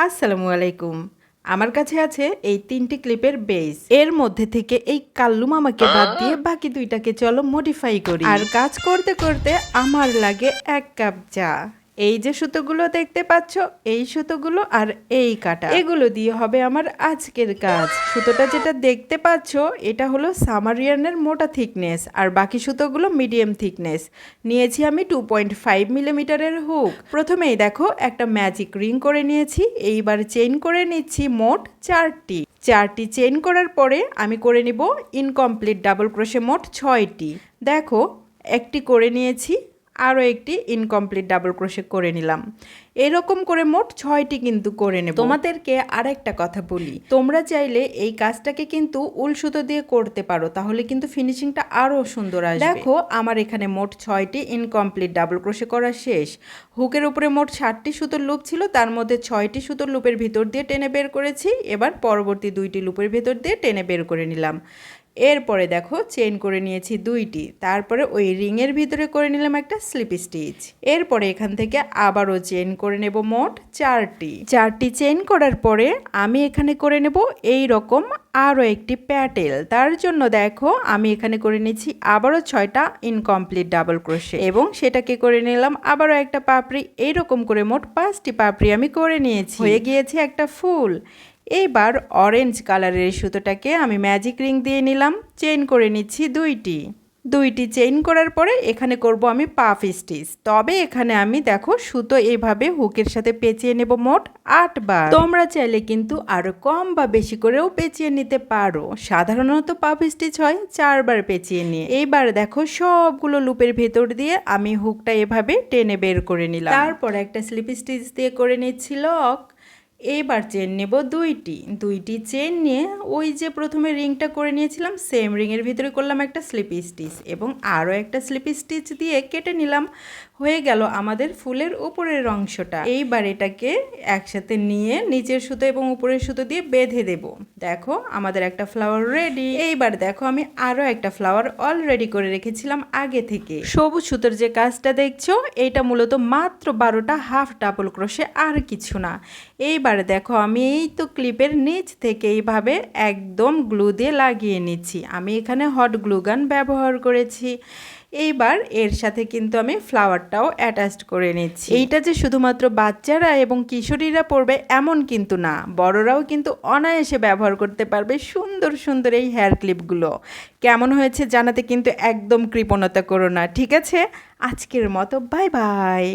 আসসালামু আলাইকুম। আমার কাছে আছে এই ৩টি ক্লিপের বেস। এর মধ্যে থেকে এই কাল্লু মামাকে বাদ দিয়ে বাকি ২টাকে চলো মডিফাই করি। আর কাজ করতে করতে আমার লাগে ১ কাপ চা। এই যে সুতোগুলো দেখতে পাচ্ছ, এই সুতোগুলো আর এই কাটা, এগুলো দিয়ে হবে আমার আজকের কাজ। সুতোটা যেটা দেখতে পাচ্ছ এটা হলো সামারিয়ানের মোটা থিকনেস, আর বাকি সুতোগুলো মিডিয়াম থিকনেস। নিয়েছি আমি 2.5 মিলিমিটারের হুক। প্রথমেই দেখো একটা ম্যাজিক রিং করে নিয়েছি। এইবার চেইন করে নিচ্ছি মোট 4টি চেইন করার পরে আমি করে নিব ইনকমপ্লিট ডাবল ক্রোশে মোট 6টি। দেখো একটি করে নিয়েছি, আরও একটি ইনকমপ্লিট ডাবল ক্রোশে করে নিলাম। এরকম করে মোট 6টি কিন্তু করে নেব। তোমাদেরকে আরেকটা কথা বলি, তোমরা চাইলে এই কাজটাকে কিন্তু উল সুতো দিয়ে করতে পারো, তাহলে কিন্তু ফিনিশিংটা আরও সুন্দর আসবে। দেখো আমার এখানে মোট 6টি ইনকমপ্লিট ডাবল ক্রোশে করা শেষ। হুকের উপরে মোট 60টি সুতোর লুপ ছিল, তার মধ্যে 6টি সুতোর লুপের ভিতর দিয়ে টেনে বের করেছি। এবার পরবর্তী 2টি লুপের ভিতর দিয়ে টেনে বের করে নিলাম। এরপরে দেখো চেইন করে নিয়েছি 2টি, তারপরে ওই রিংয়ের ভিতরে করে নিলাম একটা স্লিপ স্টিচ। এরপরে এখান থেকে আবারও চেইন করে নেব মোট 4টি চেইন করার পরে আমি এখানে করে নেব এই রকম আরও একটি প্যাটেল। তার জন্য দেখো আমি এখানে করে নিচ্ছি আবারও 6টা ইনকমপ্লিট ডাবল ক্রোশে, এবং সেটাকে করে নিলাম আবারও একটা পাপড়ি। এইরকম করে মোট 5টি পাপড়ি আমি করে নিয়েছি। হয়ে গিয়েছে একটা ফুল। এবার অরেঞ্জ কালারের সুতোটাকে আমি ম্যাজিক রিং দিয়ে নিলাম, চেইন করে নিচ্ছি 2টি চেইন করার পরে এখানে করব আমি পাফ স্টিচ। তবে এখানে আমি দেখো সুতো এইভাবে হুকের সাথে পেঁচিয়ে নেব মোট 8 বার। তোমরা চাইলে কিন্তু আরো কম বা বেশি করেও পেঁচিয়ে নিতে পারো। সাধারণত পাফ স্টিচ হয় 4 বার পেঁচিয়ে নিয়ে। এইবার দেখো সবগুলো লুপের ভেতর দিয়ে আমি হুকটা এভাবে টেনে বের করে নিলাম। তারপর একটা স্লিপ স্টিচ দিয়ে করে নিচ্ছি লক। এবার চেন নেব 2টি চেন নিয়ে ওই যে প্রথমে রিংটা করে নিয়েছিলাম সেম রিংয়ের ভিতরে করলাম একটা স্লিপ স্টিচ, এবং আরও একটা স্লিপ স্টিচ দিয়ে কেটে নিলাম। হয়ে গেল আমাদের ফুলের উপরের অংশটা। এইবার এটাকে একসাথে নিয়ে নিচের সুতো এবং উপরের সুতো দিয়ে বেঁধে দেব। দেখো আমাদের একটা ফ্লাওয়ার রেডি। এইবার দেখো আমি আরও একটা ফ্লাওয়ার অলরেডি করে রেখেছিলাম আগে থেকে। সবুজ সুতোর যে কাজটা দেখছো এটা মূলত মাত্র 12টা হাফ ডাবল ক্রোশে, আর কিছু না। এইবার দেখো আমি এই তো ক্লিপের নিচ থেকে এইভাবে একদম গ্লু দিয়ে লাগিয়ে নিচ্ছি। আমি এখানে হট গ্লু গান ব্যবহার করেছি। এইবার এর সাথে কিন্তু আমি ফ্লাওয়ারটাও অ্যাটাচড করে নিচ্ছি। এইটা যে শুধুমাত্র বাচ্চারা এবং কিশোরীরা পরবে এমন কিন্তু না, বড়রাও কিন্তু অনায়াসে ব্যবহার করতে পারবে সুন্দর সুন্দর এই হেয়ার ক্লিপগুলো। কেমন হয়েছে জানাতে কিন্তু একদম কৃপণতা করো না, ঠিক আছে? আজকের মতো বাই বাই।